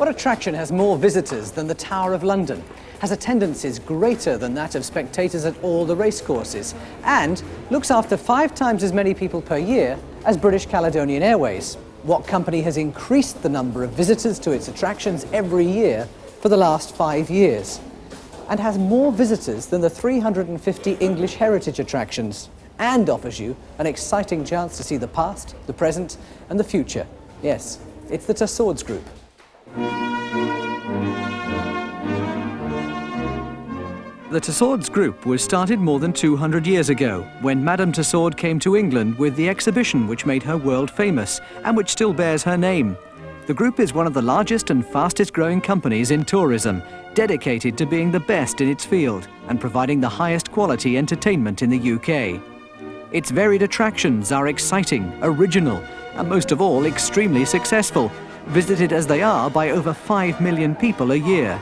What attraction has more visitors than the Tower of London, has attendances greater than that of spectators at all the racecourses, and looks after 5 times as many people per year as British Caledonian Airways? What company has increased the number of visitors to its attractions every year for the last 5 years, and has more visitors than the 350 English heritage attractions, and offers you an exciting chance to see the past, the present, and the future? Yes, it's the Tussauds Group. The Tussauds Group was started more than 200 years ago, when Madame Tussauds came to England with the exhibition which made her world famous, and which still bears her name. The group is one of the largest and fastest growing companies in tourism, dedicated to being the best in its field and providing the highest quality entertainment in the UK. Its varied attractions are exciting, original, and most of all extremely successful, visited as they are by over 5 million people a year.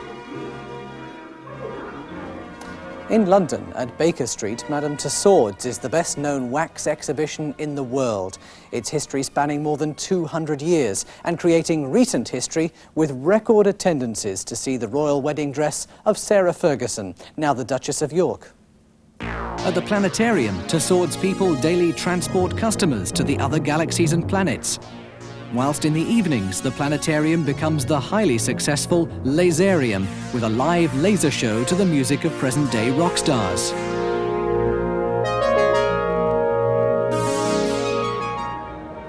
In London, at Baker Street, Madame Tussauds is the best-known wax exhibition in the world, its history spanning more than 200 years and creating recent history with record attendances to see the royal wedding dress of Sarah Ferguson, now the Duchess of York. At the planetarium, Tussauds people daily transport customers to the other galaxies and planets. Whilst in the evenings, the planetarium becomes the highly successful Laserium, with a live laser show to the music of present-day rock stars.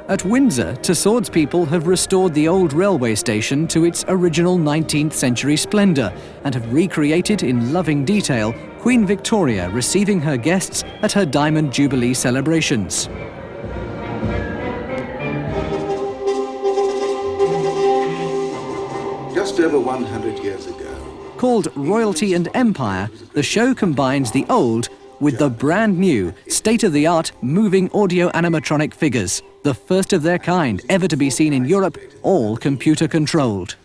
At Windsor, Tussauds people have restored the old railway station to its original 19th century splendour and have recreated in loving detail Queen Victoria receiving her guests at her Diamond Jubilee celebrations. Just over 100 years ago. Called Royalty and Empire, the show combines the old with the brand new, state-of-the-art moving audio animatronic figures, the first of their kind ever to be seen in Europe, all computer-controlled.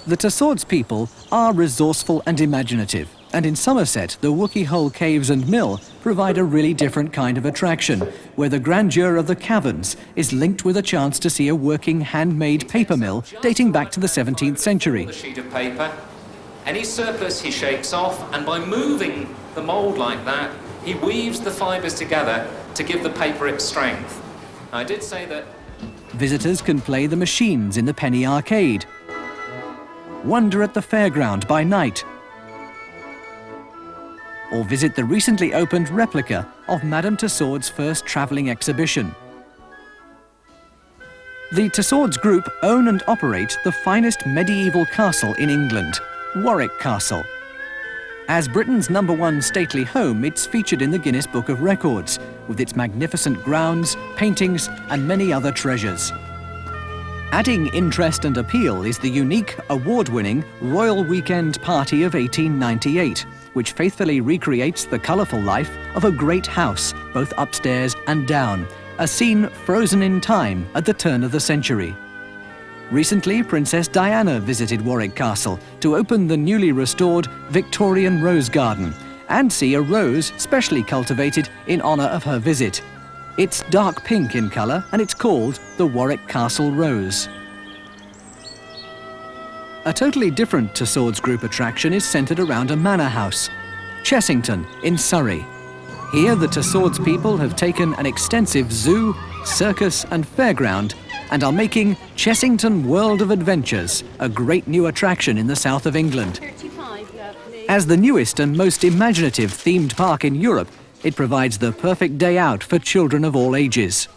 The Tussauds people are resourceful and imaginative, and in Somerset, the Wookey Hole Caves and Mill provide a really different kind of attraction, where the grandeur of the caverns is linked with a chance to see a working handmade paper mill dating back to the 17th century. The sheet of paper, any surplus he shakes off, and by moving the mould like that, he weaves the fibres together to give the paper its strength. I did say that visitors can play the machines in the Penny Arcade, wander at the fairground by night, or visit the recently opened replica of Madame Tussauds' first travelling exhibition. The Tussauds Group own and operate the finest medieval castle in England, Warwick Castle. As Britain's #1 stately home, it's featured in the Guinness Book of Records, with its magnificent grounds, paintings, and many other treasures. Adding interest and appeal is the unique, award-winning Royal Weekend Party of 1898, which faithfully recreates the colourful life of a great house, both upstairs and down, a scene frozen in time at the turn of the century. Recently, Princess Diana visited Warwick Castle to open the newly restored Victorian Rose Garden and see a rose specially cultivated in honour of her visit. It's dark pink in colour and it's called the Warwick Castle Rose. A totally different Tussauds Group attraction is centred around a manor house, Chessington in Surrey. Here the Tussauds people have taken an extensive zoo, circus and fairground and are making Chessington World of Adventures a great new attraction in the south of England. As the newest and most imaginative themed park in Europe, it provides the perfect day out for children of all ages.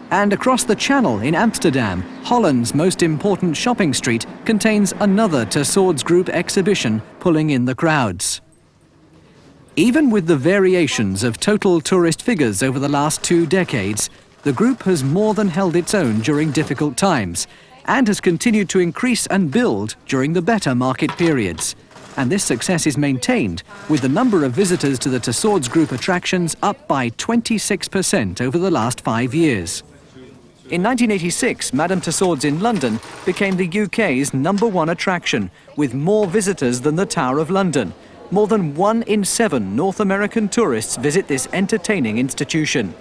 And across the Channel in Amsterdam, Holland's most important shopping street contains another Tussauds Group exhibition pulling in the crowds. Even with the variations of total tourist figures over the last 2 decades, the group has more than held its own during difficult times and has continued to increase and build during the better market periods. And this success is maintained with the number of visitors to the Tussauds Group attractions up by 26% over the last 5 years. In 1986, Madame Tussauds in London became the UK's #1 attraction, with more visitors than the Tower of London. More than 1 in 7 North American tourists visit this entertaining institution.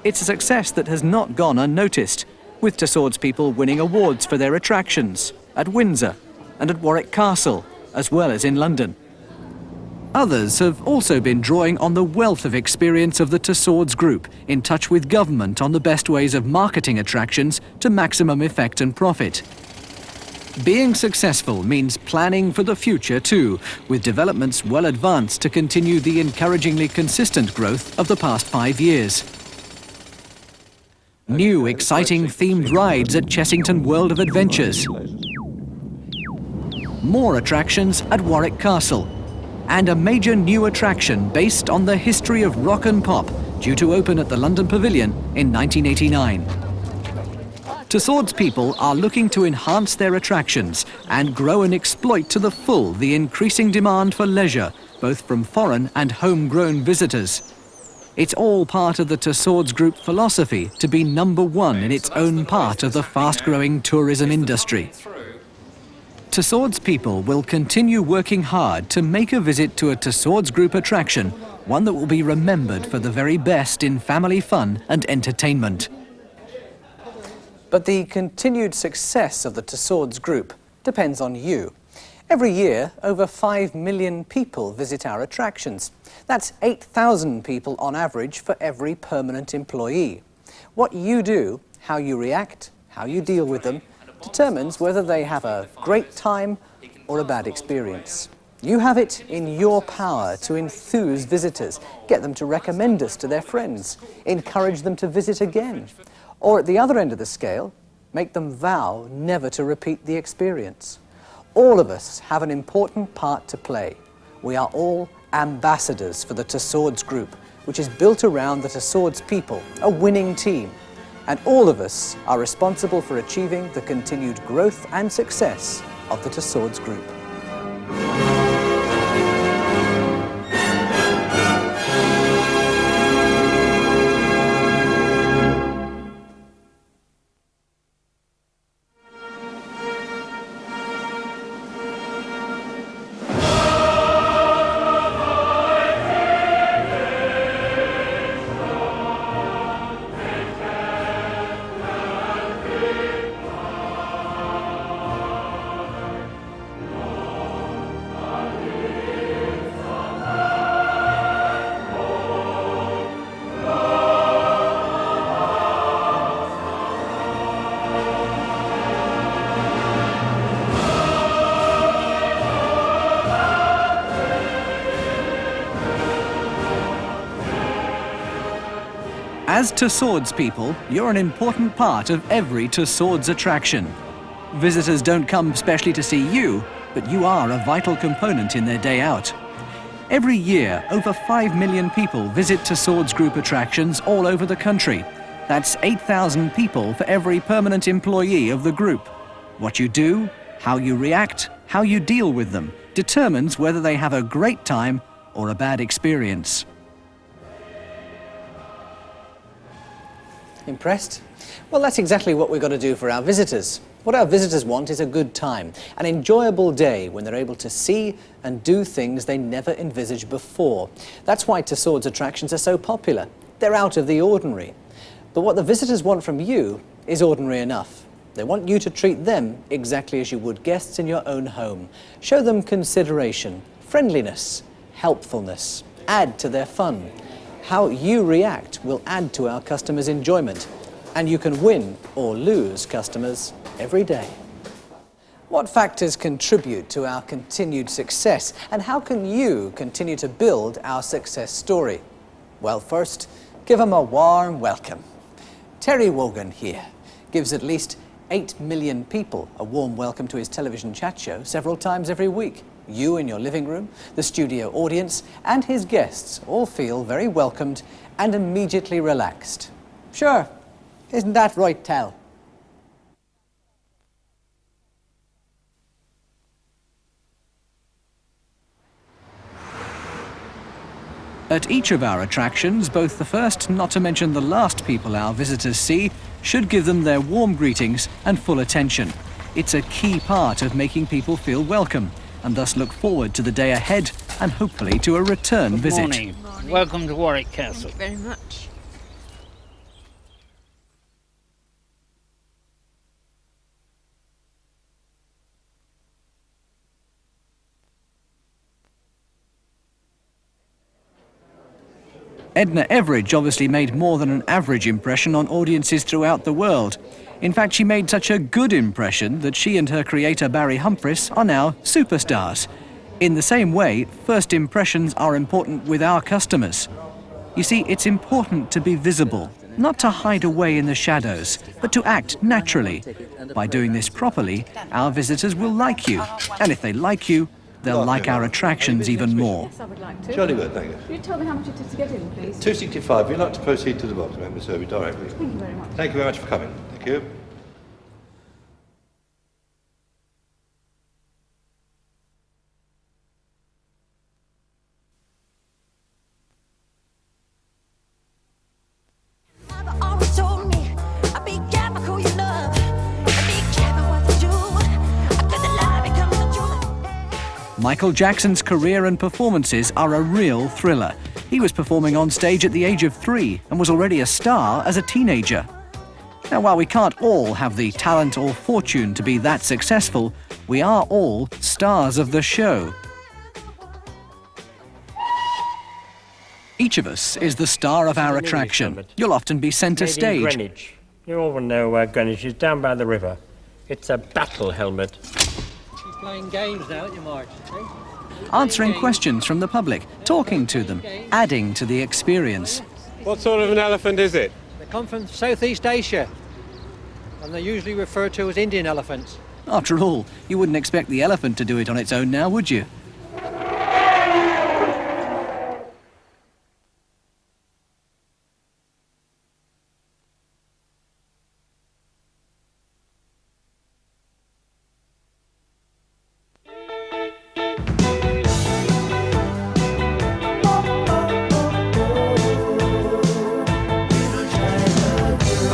It's a success that has not gone unnoticed. with Tussauds people winning awards for their attractions at Windsor and at Warwick Castle, as well as in London. Others have also been drawing on the wealth of experience of the Tussauds Group, in touch with government on the best ways of marketing attractions to maximum effect and profit. Being successful means planning for the future too, with developments well advanced to continue the encouragingly consistent growth of the past 5 years. New exciting themed rides at Chessington World of Adventures. More attractions at Warwick Castle. And a major new attraction based on the history of rock and pop, due to open at the London Pavilion in 1989. Tussauds people are looking to enhance their attractions and grow and exploit to the full the increasing demand for leisure, both from foreign and homegrown visitors. It's all part of the Tussauds Group philosophy to be #1 in its own part of the fast-growing tourism industry. Tussauds people will continue working hard to make a visit to a Tussauds Group attraction one that will be remembered for the very best in family fun and entertainment. But the continued success of the Tussauds Group depends on you. Every year, over 5 million people visit our attractions. That's 8,000 people on average for every permanent employee. What you do, how you react, how you deal with them, determines whether they have a great time or a bad experience. You have it in your power to enthuse visitors, get them to recommend us to their friends, encourage them to visit again, or at the other end of the scale, make them vow never to repeat the experience. All of us have an important part to play. We are all ambassadors for the Tussauds Group, which is built around the Tussauds people, a winning team. And all of us are responsible for achieving the continued growth and success of the Tussauds Group. As Tussauds people, you're an important part of every Tussauds attraction. Visitors don't come specially to see you, but you are a vital component in their day out. Every year, over 5 million people visit Tussauds Group attractions all over the country. That's 8,000 people for every permanent employee of the group. What you do, how you react, how you deal with them, determines whether they have a great time or a bad experience. Impressed? Well, that's exactly what we've got to do for our visitors. What our visitors want is a good time, an enjoyable day when they're able to see and do things they never envisaged before. That's why Tussauds attractions are so popular. They're out of the ordinary. But what the visitors want from you is ordinary enough. They want you to treat them exactly as you would guests in your own home. Show them consideration, friendliness, helpfulness. Add to their fun. How you react will add to our customers' enjoyment, and you can win or lose customers every day. What factors contribute to our continued success, and how can you continue to build our success story? Well, first, give them a warm welcome. Terry Wogan here gives at least 8 million people a warm welcome to his television chat show several times every week. You in your living room, the studio audience, and his guests all feel very welcomed and immediately relaxed. Sure, isn't that right, Tal? At each of our attractions, both the first, not to mention the last people our visitors see, should give them their warm greetings and full attention. It's a key part of making people feel welcome, and thus look forward to the day ahead and hopefully to a return visit. Good morning. Welcome to Warwick Castle. Thank you very much. Edna Everage obviously made more than an average impression on audiences throughout the world. In fact, she made such a good impression that she and her creator Barry Humphries are now superstars. In the same way, first impressions are important with our customers. You see, it's important to be visible, not to hide away in the shadows, but to act naturally. By doing this properly, our visitors will like you. And if they like you, they'll like our attractions even more. Yes, I would like to. Jolly good, thank you. Could you tell me how much it is to get in, please? 265. We'd like to proceed to the box, ma'am. We'll serve you directly. Thank you very much. Thank you very much for coming. Thank you. Mother always told me, be careful who you love, and be careful what you do. After the lie becomes the truth. Michael Jackson's career and performances are a real thriller. He was performing on stage at the age of 3 and was already a star as a teenager. Now, while we can't all have the talent or fortune to be that successful, we are all stars of the show. Each of us is the star of our attraction. You'll often be centre Made in stage. Greenwich. You all know where Greenwich is, down by the river. It's a battle helmet. She's playing games now, aren't you, Marge? Answering questions from the public, talking to them, adding to the experience. What sort of an elephant is it? They come from Southeast Asia, and they're usually referred to as Indian elephants. After all, you wouldn't expect the elephant to do it on its own now, would you?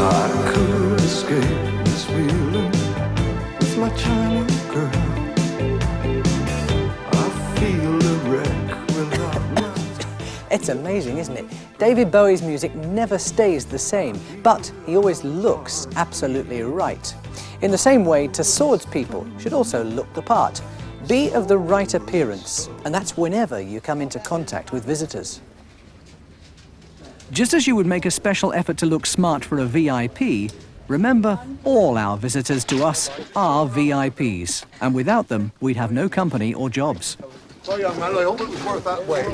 I could escape this feeling with my Chinese girl. I feel a wreck without my... It's amazing, isn't it? David Bowie's music never stays the same, but he always looks absolutely right. In the same way, Tussauds people should also look the part. Be of the right appearance, and that's whenever you come into contact with visitors. Just as you would make a special effort to look smart for a VIP, remember, all our visitors to us are VIPs, and without them, we'd have no company or jobs. Well, young man, I hope it was worth that way.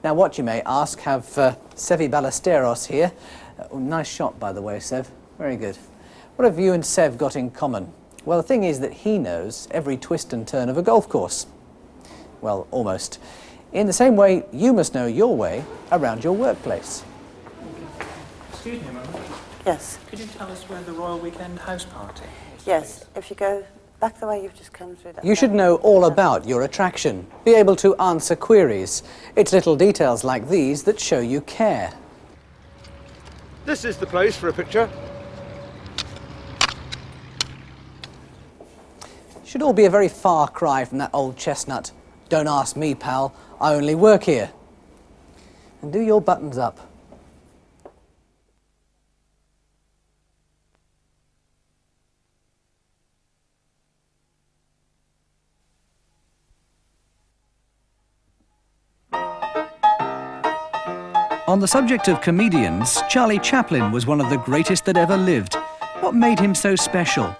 Now, what you may ask, have Sevi Ballesteros here. Nice shot, by the way, Sev. Very good. What have you and Sev got in common? Well, the thing is that he knows every twist and turn of a golf course. Well, almost. In the same way, you must know your way around your workplace. Excuse me a moment. Yes. Could you tell us where the Royal Weekend House Party is? Yes. If you go back the way you've just come through that. You should know all about your attraction, be able to answer queries. It's little details like these that show you care. This is the place for a picture. Should all be a very far cry from that old chestnut. Don't ask me, pal. I only work here. And do your buttons up. On the subject of comedians, Charlie Chaplin was one of the greatest that ever lived. What made him so special?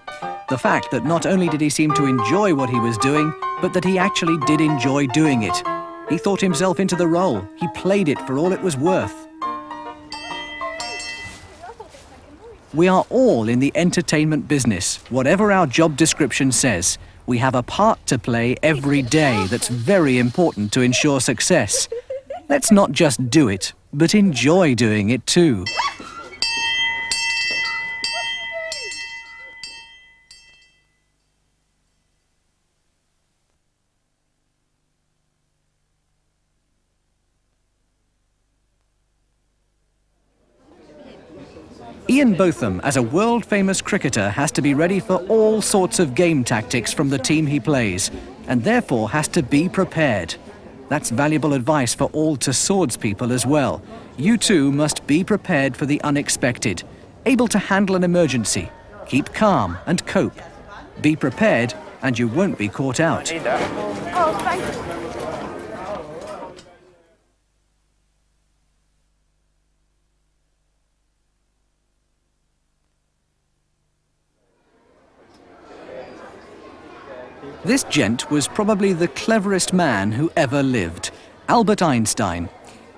The fact that not only did he seem to enjoy what he was doing, but that he actually did enjoy doing it. He thought himself into the role. He played it for all it was worth. We are all in the entertainment business. Whatever our job description says, we have a part to play every day that's very important to ensure success. Let's not just do it, but enjoy doing it too. Ian Botham, as a world-famous cricketer, has to be ready for all sorts of game tactics from the team he plays, and therefore has to be prepared. That's valuable advice for all Tussauds people as well. You too must be prepared for the unexpected, able to handle an emergency, keep calm and cope. Be prepared and you won't be caught out. Oh, thank you. This gent was probably the cleverest man who ever lived, Albert Einstein.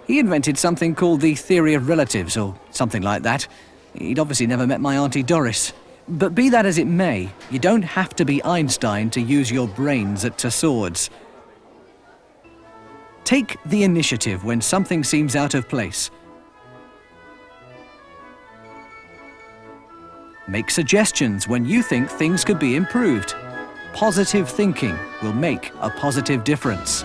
He invented something called the theory of relatives, or something like that. He'd obviously never met my Auntie Doris. But be that as it may, you don't have to be Einstein to use your brains at Tussauds. Take the initiative when something seems out of place. Make suggestions when you think things could be improved. Positive thinking will make a positive difference.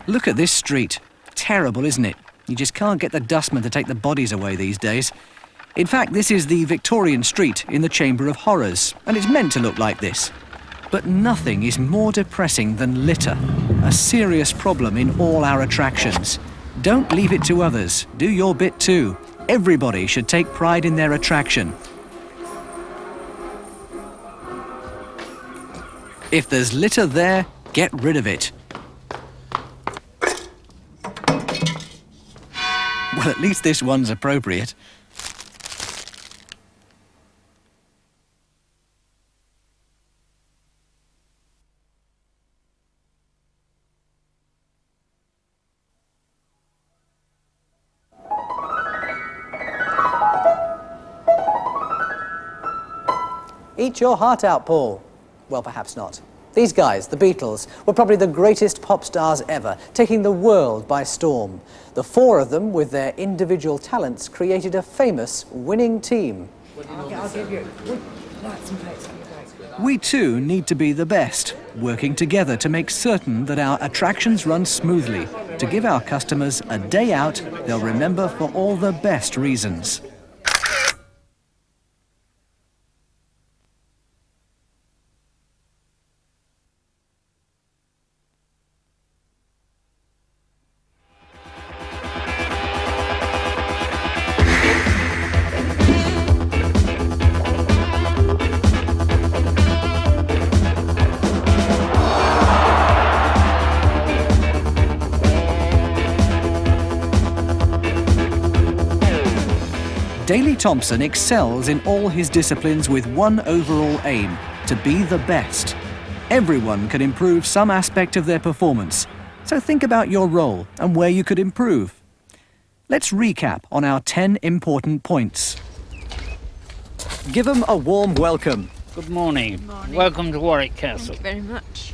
Look at this street. Terrible, isn't it? You just can't get the dustmen to take the bodies away these days. In fact, this is the Victorian street in the Chamber of Horrors, and it's meant to look like this. But nothing is more depressing than litter, a serious problem in all our attractions. Don't leave it to others. Do your bit too. Everybody should take pride in their attraction. If there's litter there, get rid of it. Well, at least this one's appropriate. Eat your heart out, Paul. Well, perhaps not. These guys, the Beatles, were probably the greatest pop stars ever, taking the world by storm. The four of them, with their individual talents, created a famous winning team. I'll give you some plates. We too need to be the best, working together to make certain that our attractions run smoothly, to give our customers a day out they'll remember for all the best reasons. Daley Thompson excels in all his disciplines with one overall aim, to be the best. Everyone can improve some aspect of their performance, so think about your role and where you could improve. Let's recap on our 10 important points. Give them a warm welcome. Good morning. Welcome to Warwick Castle. Thank you very much.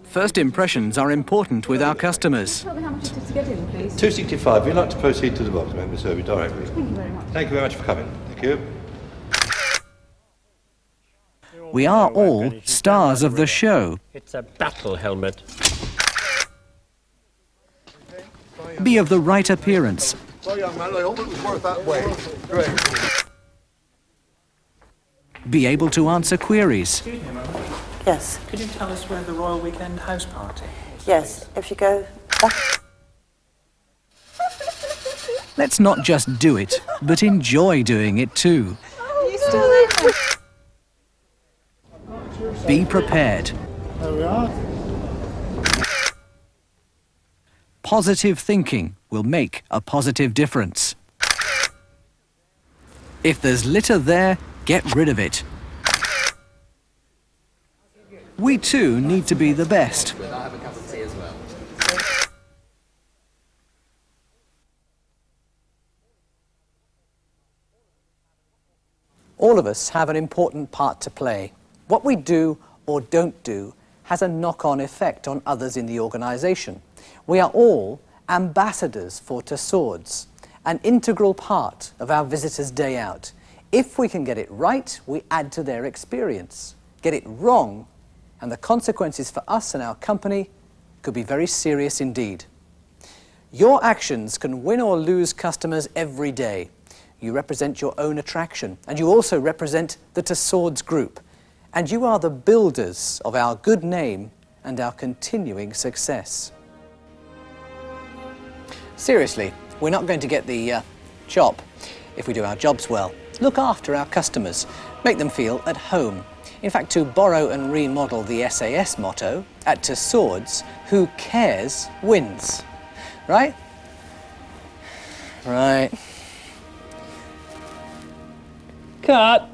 First impressions are important with our customers. Tell me how much it is to get in, please. £2.65. We'd like to proceed to the bottom, and we'll serve you directly. Thank you very much. Thank you very much for coming. Thank you. We are all stars of the show. It's a battle helmet. Be of the right appearance. Well, young man, I hope it was worth that way. Great. Be able to answer queries. Excuse me a moment. Yes. Could you tell us where the Royal Weekend house party is? Yes. If you go back. Let's not just do it, but enjoy doing it too. You still there? Be prepared. There we are. Positive thinking will make a positive difference. If there's litter there, get rid of it. We too need to be the best. All of us have an important part to play. What we do or don't do has a knock-on effect on others in the organisation. We are all ambassadors for Tussauds, an integral part of our visitors' day out. If we can get it right, we add to their experience. Get it wrong, and the consequences for us and our company could be very serious indeed. Your actions can win or lose customers every day. You represent your own attraction, and you also represent the Tussauds Group. And you are the builders of our good name and our continuing success. Seriously, we're not going to get the chop if we do our jobs well. Look after our customers, make them feel at home. In fact, to borrow and remodel the SAS motto, at Tussauds, who cares wins. Right? Right. Cut!